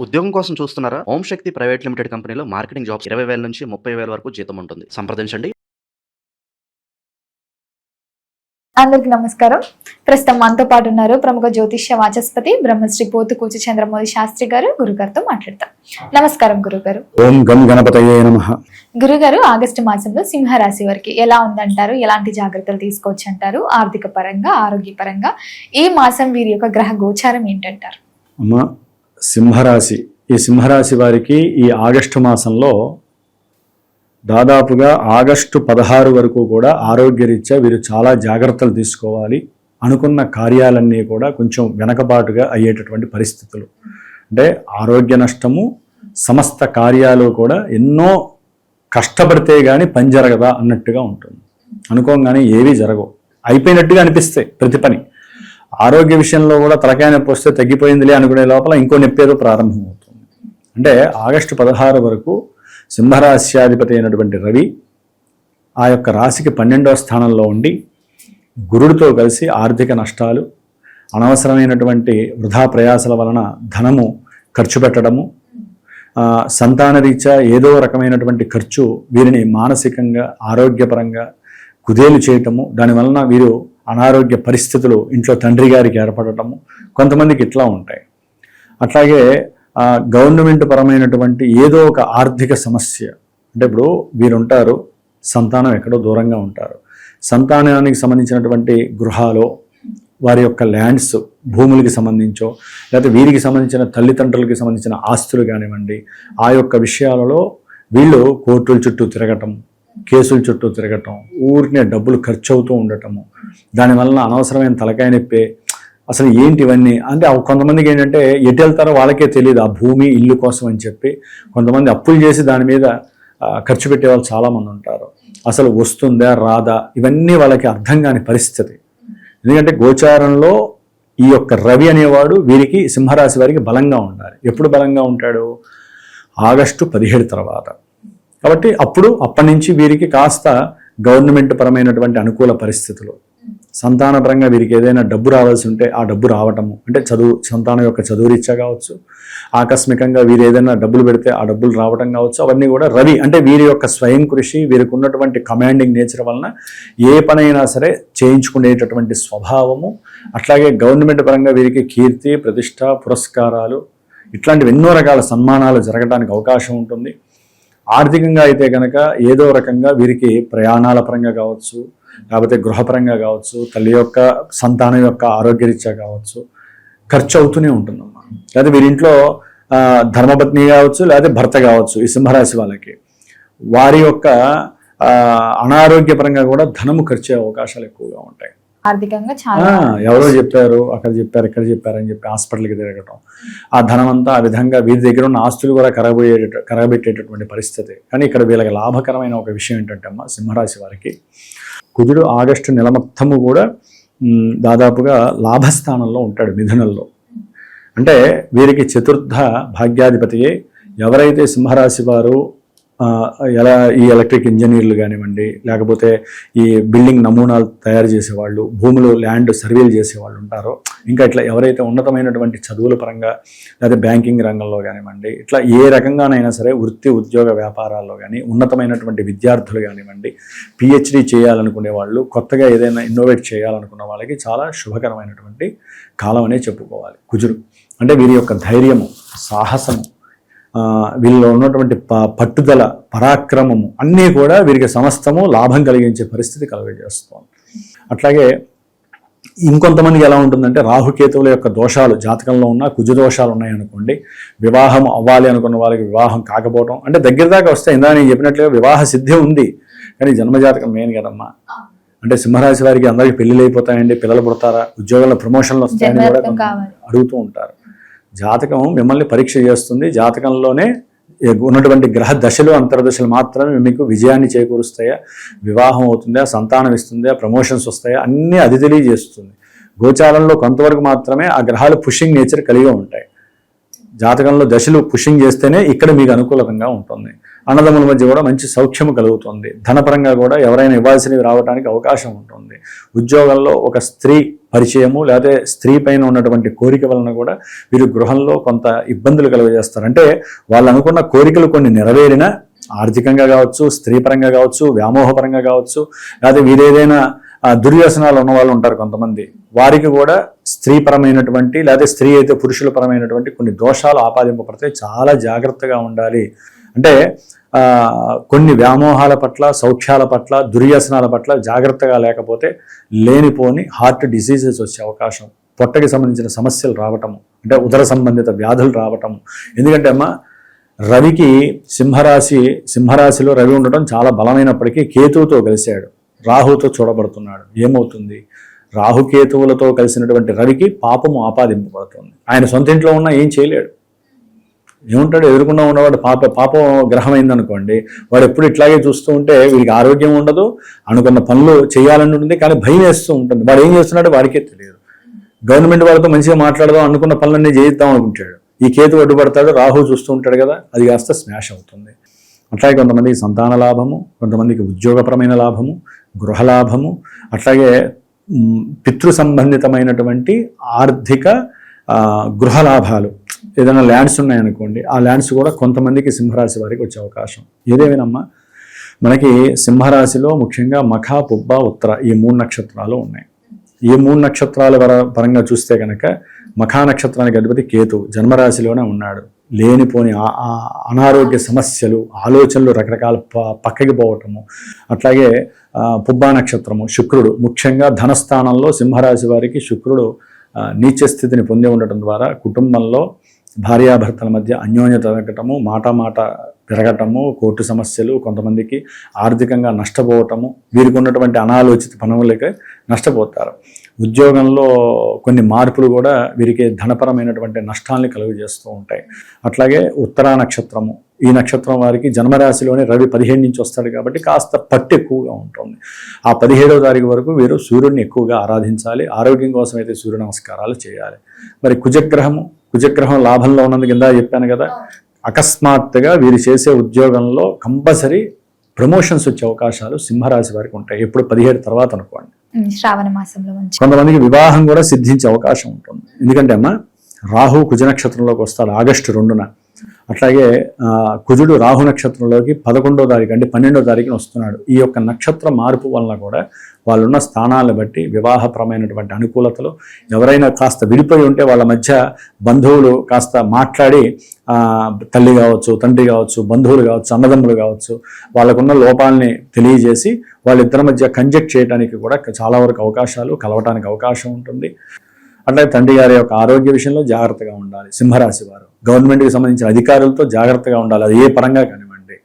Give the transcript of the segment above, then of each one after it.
ఉద్యోగం కోసం చూస్తున్నారా? ఓం శక్తి ప్రైవేట్ లిమిటెడ్ కంపెనీలో మార్కెటింగ్ జాబ్స్ 20,000 నుంచి 30,000 వరకు జీతం ఉంటుంది. సంప్రదించండి. అందరికి నమస్కారం. ప్రస్తుతం మనతో పాటు ఉన్నారు ప్రముఖ జ్యోతిష్య వాచస్పతి బ్రహ్మశ్రీ పోతుకూచి చంద్రమౌళి శాస్త్రి గారు. గురుగారితో మాట్లాడతాం. నమస్కారం గురుగారు. ఓం గం గణపతయే నమః. గురుగారు, ఆగస్టు మాసంలో సింహరాశి వారికి ఎలా ఉందంటారు? ఎలాంటి జాగ్రత్తలు తీసుకోవచ్చు అంటారు? ఆర్థిక పరంగా, ఆరోగ్య పరంగా ఈ మాసం వీరి యొక్క గ్రహ గోచారం ఏంటంటారు? అమ్మ, సింహరాశి, ఈ సింహరాశి వారికి ఈ ఆగస్టు మాసంలో దాదాపుగా ఆగస్టు 16 వరకు కూడా ఆరోగ్యరీత్యా వీరు చాలా జాగ్రత్తలు తీసుకోవాలి. అనుకున్న కార్యాలన్నీ కూడా కొంచెం వెనకబాటుగా అయ్యేటటువంటి పరిస్థితులు, అంటే ఆరోగ్య నష్టము, సమస్త కార్యాలు కూడా ఎన్నో కష్టపడితే కానీ పని జరగదా అన్నట్టుగా ఉంటుంది. అనుకోగానే ఏవీ జరగవు, అయిపోయినట్టుగా అనిపిస్తాయి ప్రతి పని. ఆరోగ్య విషయంలో కూడా తలకాయ నొప్పి వస్తే తగ్గిపోయిందిలే అనుకునే లోపల ఇంకో నొప్పి ఏదో ప్రారంభమవుతుంది. అంటే ఆగస్టు 16 వరకు సింహరాశ్యాధిపతి అయినటువంటి రవి ఆ యొక్క రాశికి 12వ స్థానంలో ఉండి గురుడితో కలిసి ఆర్థిక నష్టాలు, అనవసరమైనటువంటి వృధా ప్రయాసాల వలన ధనము ఖర్చు పెట్టడము, సంతానరీత్యా ఏదో రకమైనటువంటి ఖర్చు వీరిని మానసికంగా ఆరోగ్యపరంగా కుదేలు చేయటము, దానివలన వీరు అనారోగ్య పరిస్థితులు ఇంట్లో తండ్రి గారికి ఏర్పడటము కొంతమందికి ఇట్లా ఉంటాయి. అట్లాగే గవర్నమెంట్ పరమైనటువంటి ఏదో ఒక ఆర్థిక సమస్య, అంటే ఇప్పుడు వీరుంటారు, సంతానం ఎక్కడో దూరంగా ఉంటారు, సంతానానికి సంబంధించినటువంటి గృహాలు, వారి యొక్క ల్యాండ్స్, భూములకి సంబంధించో లేకపోతే వీరికి సంబంధించిన తల్లిదండ్రులకి సంబంధించిన ఆస్తులు కానివ్వండి, ఆ యొక్క విషయాలలో వీళ్ళు కోర్టుల చుట్టూ తిరగటం, కేసుల చుట్టూ తిరగటం, ఊరినే డబ్బులు ఖర్చు అవుతూ ఉండటము, దానివలన అనవసరమైన తలకాయ నొప్పి. అసలు ఏంటి ఇవన్నీ అంటే కొంతమందికి ఏంటంటే ఎటు వెళ్తారో వాళ్ళకే తెలియదు, ఆ భూమి ఇల్లు కోసం అని చెప్పి కొంతమంది అప్పులు చేసి దాని మీద ఖర్చు పెట్టే వాళ్ళు చాలామంది ఉంటారు. అసలు వస్తుందా రాదా ఇవన్నీ వాళ్ళకి అర్థం కాని పరిస్థితి. ఎందుకంటే గోచారంలో ఈ యొక్క రవి అనేవాడు వీరికి సింహరాశి వారికి బలంగా ఉండాలి. ఎప్పుడు బలంగా ఉంటాడు? ఆగస్టు 17 తర్వాత. కాబట్టి అప్పటి నుంచి వీరికి కాస్త గవర్నమెంట్ పరమైనటువంటి అనుకూల పరిస్థితులు, సంతానపరంగా వీరికి ఏదైనా డబ్బు రావాల్సి ఉంటే ఆ డబ్బు రావటము, అంటే సంతానం యొక్క చదువు రీత్యా కావచ్చు, ఆకస్మికంగా వీరు ఏదైనా డబ్బులు పెడితే ఆ డబ్బులు రావటం కావచ్చు, అవన్నీ కూడా రవి అంటే వీరి యొక్క స్వయం కృషి, వీరికి ఉన్నటువంటి కమాండింగ్ నేచర్ వలన ఏ పనైనా సరే చేయించుకునేటటువంటి స్వభావము, అట్లాగే గవర్నమెంట్ పరంగా వీరికి కీర్తి, ప్రతిష్ట, పురస్కారాలు ఇట్లాంటివి ఎన్నో రకాల సన్మానాలు జరగడానికి అవకాశం ఉంటుంది. ఆర్థికంగా అయితే కనుక ఏదో రకంగా వీరికి ప్రయాణాల పరంగా కావచ్చు, లేకపోతే గృహపరంగా కావచ్చు, తల్లి యొక్క సంతానం యొక్క ఆరోగ్యరీత్యా కావచ్చు ఖర్చు అవుతూనే ఉంటుందమ్మా. లేకపోతే వీరింట్లో ధర్మపత్ని కావచ్చు, లేకపోతే భర్త కావచ్చు, ఈ సింహరాశి వాళ్ళకి వారి యొక్క అనారోగ్యపరంగా కూడా ధనము ఖర్చు అయ్యే అవకాశాలు ఎక్కువగా ఉంటాయి. ఆర్థికంగా చాలా ఎవరో చెప్పారు, అక్కడ చెప్పారు, ఇక్కడ చెప్పారని చెప్పి హాస్పిటల్కి తిరగటం, ఆ ధనం అంతా ఆ విధంగా వీరి దగ్గర ఉన్న ఆస్తులు కూడా కరగబెట్టేటటువంటి పరిస్థితి. కానీ ఇక్కడ వీళ్ళకి లాభకరమైన ఒక విషయం ఏంటంటే అమ్మ, సింహరాశి వారికి కుజుడు ఆగస్టు నెల మొత్తము కూడా దాదాపుగా లాభస్థానంలో ఉంటాడు, మిథునంలో. అంటే వీరికి చతుర్థ భాగ్యాధిపతియే. ఎవరైతే సింహరాశి వారు ఈ ఎలక్ట్రిక్ ఇంజనీర్లు కానివ్వండి, లేకపోతే ఈ బిల్డింగ్ నమూనాలు తయారు చేసేవాళ్ళు, భూములు ల్యాండ్ సర్వేలు చేసేవాళ్ళు ఉంటారో, ఇంకా ఇట్లా ఎవరైతే ఉన్నతమైనటువంటి చదువుల పరంగా లేదా బ్యాంకింగ్ రంగంలో కానివ్వండి, ఇట్లా ఏ రకంగానైనా సరే వృత్తి ఉద్యోగ వ్యాపారాల్లో కానీ ఉన్నతమైనటువంటి విద్యార్థులు కానివ్వండి, పిహెచ్డి చేయాలనుకునే వాళ్ళు, కొత్తగా ఏదైనా ఇన్నోవేట్ చేయాలనుకున్న వాళ్ళకి చాలా శుభకరమైనటువంటి కాలం అనే చెప్పుకోవాలి. కుజుడు అంటే వీరి యొక్క ధైర్యము, సాహసము, వీళ్ళలో ఉన్నటువంటి పట్టుదల, పరాక్రమము అన్నీ కూడా వీరికి సమస్తము లాభం కలిగించే పరిస్థితి కలుగజేస్తుంది. అట్లాగే ఇంకొంతమందికి ఎలా ఉంటుందంటే రాహుకేతువుల యొక్క దోషాలు జాతకంలో ఉన్న కుజ దోషాలు ఉన్నాయనుకోండి, వివాహం అవ్వాలి అనుకున్న వాళ్ళకి వివాహం కాకపోవడం, అంటే దగ్గర దాకా వస్తే ఇందా నేను చెప్పినట్లుగా వివాహ సిద్ధి ఉంది, కానీ జన్మజాతకం మెయిన్ కదమ్మా. అంటే సింహరాశి వారికి అందరికీ పెళ్ళిళ్ళు అయిపోతాయండి, పిల్లలు పుడతారా, ఉద్యోగంలో ప్రమోషన్లు వస్తాయని కూడా అడుగుతూ ఉంటారు. జాతకం మిమ్మల్ని పరీక్ష చేస్తుంది. జాతకంలోనే ఉన్నటువంటి గ్రహ దశలు, అంతర్దశలు మాత్రమే మీకు విజయాన్ని చేకూరుస్తాయా, వివాహం అవుతుందా, సంతానం ఇస్తుందా, ప్రమోషన్స్ వస్తాయా, అన్నీ అది తెలియజేస్తుంది. గోచారంలో కొంతవరకు మాత్రమే ఆ గ్రహాలు పుషింగ్ నేచర్ కలిగి ఉంటాయి. జాతకంలో దశలు పుషింగ్ చేస్తేనే ఇక్కడ మీకు అనుకూలంగా ఉంటుంది. అన్నదమ్ముల మధ్య కూడా మంచి సౌఖ్యము కలుగుతుంది. ధనపరంగా కూడా ఎవరైనా ఇవ్వాల్సినవి రావడానికి అవకాశం ఉంటుంది. ఉద్యోగంలో ఒక స్త్రీ పరిచయము లేకపోతే స్త్రీ పైన ఉన్నటువంటి కోరిక వలన కూడా వీరు గృహంలో కొంత ఇబ్బందులు కలుగజేస్తారు. అంటే వాళ్ళు అనుకున్న కోరికలు కొన్ని నెరవేరినా ఆర్థికంగా కావచ్చు, స్త్రీ పరంగా కావచ్చు, వ్యామోహపరంగా కావచ్చు, లేకపోతే వీరేదైనా దుర్వ్యసనాలు ఉన్న వాళ్ళు ఉంటారు కొంతమంది, వారికి కూడా స్త్రీపరమైనటువంటి లేకపోతే స్త్రీ అయితే పురుషుల పరమైనటువంటి కొన్ని దోషాలు ఆపాదింపబడతాయి. చాలా జాగ్రత్తగా ఉండాలి. అంటే కొన్ని వ్యామోహాల పట్ల, సౌఖ్యాల పట్ల, దుర్వ్యసనాల పట్ల జాగ్రత్తగా లేకపోతే లేనిపోని హార్ట్ డిసీజెస్ వచ్చే అవకాశం, పొట్టకి సంబంధించిన సమస్యలు రావటము, అంటే ఉదర సంబంధిత వ్యాధులు రావటము. ఎందుకంటే అమ్మ రవికి సింహరాశిలో రవి ఉండటం చాలా బలమైనప్పటికీ కేతువుతో కలిశాడు, రాహుతో చూడబడుతున్నాడు. ఏమవుతుంది? రాహుకేతువులతో కలిసినటువంటి రవికి పాపము ఆపాదింపబడుతుంది. ఆయన సొంత ఇంట్లో ఉన్నా ఏం చేయలేడు. ఏముంటాడు? ఎదురుకుండా ఉన్నవాడు పాపం గ్రహం అయిందనుకోండి, వాడు ఎప్పుడు ఇట్లాగే చూస్తూ ఉంటే వీడికి ఆరోగ్యం ఉండదు, అనుకున్న పనులు చేయాలని ఉంటుంది, కానీ భయం వేస్తూ ఉంటుంది. వాడు ఏం చేస్తున్నాడో వాడికే తెలియదు. గవర్నమెంట్ వాళ్ళతో మంచిగా మాట్లాడదాం, అనుకున్న పనులన్నీ చేయిద్దాం అనుకుంటాడు. ఈ కేతు అడ్డుపడతాడు, రాహు చూస్తూ ఉంటాడు కదా, అది కాస్త స్మాష్ అవుతుంది. అట్లాగే కొంతమందికి సంతాన లాభము, కొంతమందికి ఉద్యోగపరమైన లాభము, గృహ లాభము, అట్లాగే పితృ సంబంధితమైనటువంటి ఆర్థిక గృహ లాభాలు. ఏదైనా ల్యాండ్స్ ఉన్నాయనుకోండి, ఆ ల్యాండ్స్ కూడా కొంతమందికి సింహరాశి వారికి వచ్చే అవకాశం. ఏదేమైనమ్మా మనకి సింహరాశిలో ముఖ్యంగా మఖ, పుబ్బ, ఉత్తర ఈ 3 నక్షత్రాలు ఉన్నాయి. ఈ 3 నక్షత్రాల పరంగా చూస్తే కనుక మఖా నక్షత్రానికి అధిపతి కేతు జన్మరాశిలోనే ఉన్నాడు. లేనిపోని అనారోగ్య సమస్యలు, ఆలోచనలు రకరకాల పక్కకి పోవటము. అట్లాగే పుబ్బా నక్షత్రము శుక్రుడు, ముఖ్యంగా ధనస్థానంలో సింహరాశి వారికి శుక్రుడు నీచ స్థితిని పొంది ఉండటం ద్వారా కుటుంబంలో భార్యాభర్తల మధ్య అన్యోన్యత తగ్గటము, మాట పెరగటము, కోర్టు సమస్యలు, కొంతమందికి ఆర్థికంగా నష్టపోవటము, వీరికి ఉన్నటువంటి అనాలోచిత పనులకే నష్టపోతారు. ఉద్యోగంలో కొన్ని మార్పులు కూడా వీరికి ధనపరమైనటువంటి నష్టాన్ని కలుగజేస్తూ ఉంటాయి. అట్లాగే ఉత్తరా నక్షత్రము, ఈ నక్షత్రం వారికి జన్మరాశిలోనే రవి 17 నుంచి వస్తాడు కాబట్టి కాస్త పట్టు ఎక్కువగా ఉంటుంది. ఆ 17వ తారీఖు వరకు వీరు సూర్యుడిని ఎక్కువగా ఆరాధించాలి. ఆరోగ్యం కోసం అయితే సూర్య నమస్కారాలు చేయాలి. మరి కుజగ్రహం లాభంలో ఉన్నందుకు కింద చెప్పాను కదా, అకస్మాత్తుగా వీరు చేసే ఉద్యోగంలో కంపల్సరీ ప్రమోషన్స్ వచ్చే అవకాశాలు సింహరాశి వారికి ఉంటాయి. ఎప్పుడు 17 తర్వాత అనుకోండి. శ్రావణ మాసంలో కొంతమందికి వివాహం కూడా సిద్ధించే అవకాశం ఉంటుంది. ఎందుకంటే అమ్మ రాహు కుజ నక్షత్రంలోకి వస్తాడు ఆగస్టు 2న. అట్లాగే కుజుడు రాహు నక్షత్రంలోకి 11వ తారీఖు అంటే 12వ తారీఖున వస్తున్నాడు. ఈ యొక్క నక్షత్ర మార్పు వలన కూడా వాళ్ళున్న స్థానాలను బట్టి వివాహపరమైనటువంటి అనుకూలతలు, ఎవరైనా కాస్త విడిపోయి ఉంటే వాళ్ళ మధ్య బంధువులు కాస్త మాట్లాడి, తల్లి కావచ్చు, తండ్రి కావచ్చు, బంధువులు కావచ్చు, అన్నదమ్ములు కావచ్చు, వాళ్ళకున్న లోపాలని తెలియజేసి వాళ్ళిద్దరి మధ్య కంజెక్ట్ చేయడానికి కూడా చాలా వరకు అవకాశాలు కలవటానికి అవకాశం ఉంటుంది. అట్లాగే తండ్రి గారి యొక్క ఆరోగ్య విషయంలో జాగ్రత్తగా ఉండాలి. సింహరాశి వారు గవర్నమెంట్కి సంబంధించిన అధికారులతో జాగ్రత్తగా ఉండాలి, అది ఏ పరంగా కానివ్వండి.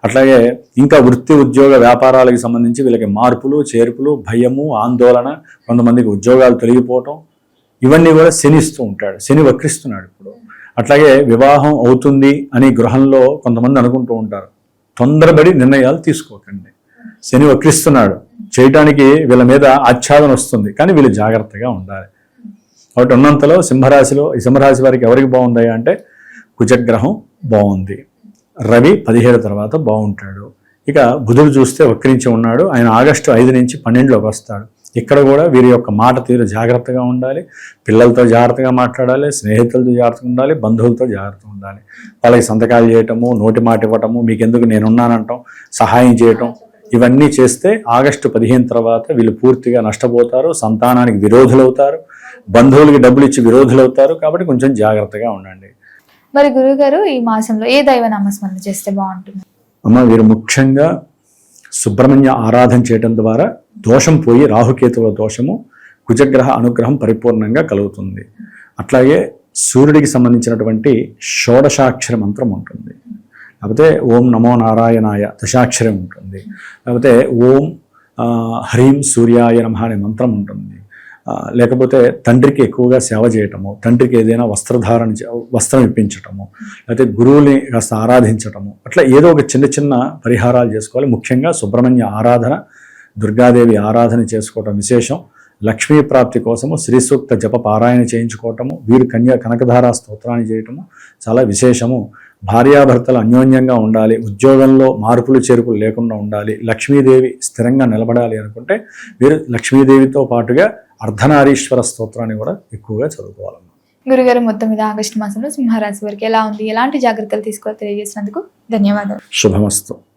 అట్లాగే ఇంకా వృత్తి, ఉద్యోగ, వ్యాపారాలకు సంబంధించి వీళ్ళకి మార్పులు, చేర్పులు, భయము, ఆందోళన, కొంతమందికి ఉద్యోగాలు తొలగిపోవటం, ఇవన్నీ కూడా శనిస్తూ ఉంటాడు. శని వక్రిస్తున్నాడు ఇప్పుడు. అట్లాగే వివాహం అవుతుంది అని గృహంలో కొంతమంది అనుకుంటూ ఉంటారు. తొందరపడి నిర్ణయాలు తీసుకోకండి. శని వక్రిస్తున్నాడు, చేయటానికి వీళ్ళ మీద ఆచ్ఛాదన వస్తుంది, కానీ వీళ్ళు జాగ్రత్తగా ఉండాలి. కాబట్టి ఉన్నంతలో సింహరాశి వారికి ఎవరికి బాగుంది అంటే కుజగ్రహం బాగుంది, రవి 17 తర్వాత బాగుంటాడు. ఇక బుధుడు చూస్తే వక్రించి ఉన్నాడు, ఆయన ఆగస్టు 5 నుంచి 12లోకి వస్తాడు. ఇక్కడ కూడా వీరి యొక్క మాట తీరు జాగ్రత్తగా ఉండాలి. పిల్లలతో జాగ్రత్తగా మాట్లాడాలి, స్నేహితులతో జాగ్రత్తగా ఉండాలి, బంధువులతో జాగ్రత్తగా ఉండాలి. వాళ్ళకి సంతకాలు చేయటము, నోటి మాట ఇవ్వటము, మీకెందుకు నేనున్నానంటాం, సహాయం చేయటం, ఇవన్నీ చేస్తే ఆగస్టు 15 తర్వాత వీళ్ళు పూర్తిగా నష్టపోతారు, సంతానానికి విరోధులవుతారు, బంధువులకి డబ్బులు ఇచ్చి విరోధులవుతారు. కాబట్టి కొంచెం జాగ్రత్తగా ఉండండి. మరి గురుగారు ఈ మాసంలో ఏ దైవ నామస్మరణ చేస్తే బాగుంటుంది? అమ్మ వీరు ముఖ్యంగా సుబ్రహ్మణ్య ఆరాధన చేయడం ద్వారా దోషం పోయి రాహుకేతువుల దోషము, కుజగ్రహ అనుగ్రహం పరిపూర్ణంగా కలుగుతుంది. అట్లాగే సూర్యుడికి సంబంధించినటువంటి షోడశాక్షర మంత్రం ఉంటుంది, లేకపోతే ఓం నమో నారాయణాయ దశాక్షరం ఉంటుంది, లేకపోతే ఓం హ్రీం సూర్యాయ నమః అనే మంత్రం ఉంటుంది. లేకపోతే తండ్రికి ఎక్కువగా సేవ చేయటము, తండ్రికి ఏదైనా వస్త్రం ఇప్పించటము, లేకపోతే గురువుని కాస్త ఆరాధించటము, అట్లా ఏదో ఒక చిన్న పరిహారాలు చేసుకోవాలి. ముఖ్యంగా సుబ్రహ్మణ్య ఆరాధన, దుర్గాదేవి ఆరాధన చేసుకోవటం విశేషం. లక్ష్మీ ప్రాప్తి కోసము శ్రీ సూక్త జప పారాయణ చేయించుకోవటము, వీరు కనకధార స్తోత్రాన్ని చేయటము చాలా విశేషము. భార్యాభర్తలు అన్యోన్యంగా ఉండాలి, ఉద్యోగంలో మార్పులు చేర్పులు లేకుండా ఉండాలి, లక్ష్మీదేవి స్థిరంగా నిలబడాలి అనుకుంటే వీరు లక్ష్మీదేవితో పాటుగా అర్ధనారీశ్వర స్తోత్రాన్ని కూడా ఎక్కువగా చదువుకోవాలన్నమాట. గురుగారు, మొత్తం మీద ఆగస్టు మాసంలో సింహరాశి వారికి ఎలా ఉంది, ఎలాంటి జాగ్రత్తలు తీసుకోవాలో తెలియజేసినందుకు ధన్యవాదాలు. శుభమస్తు.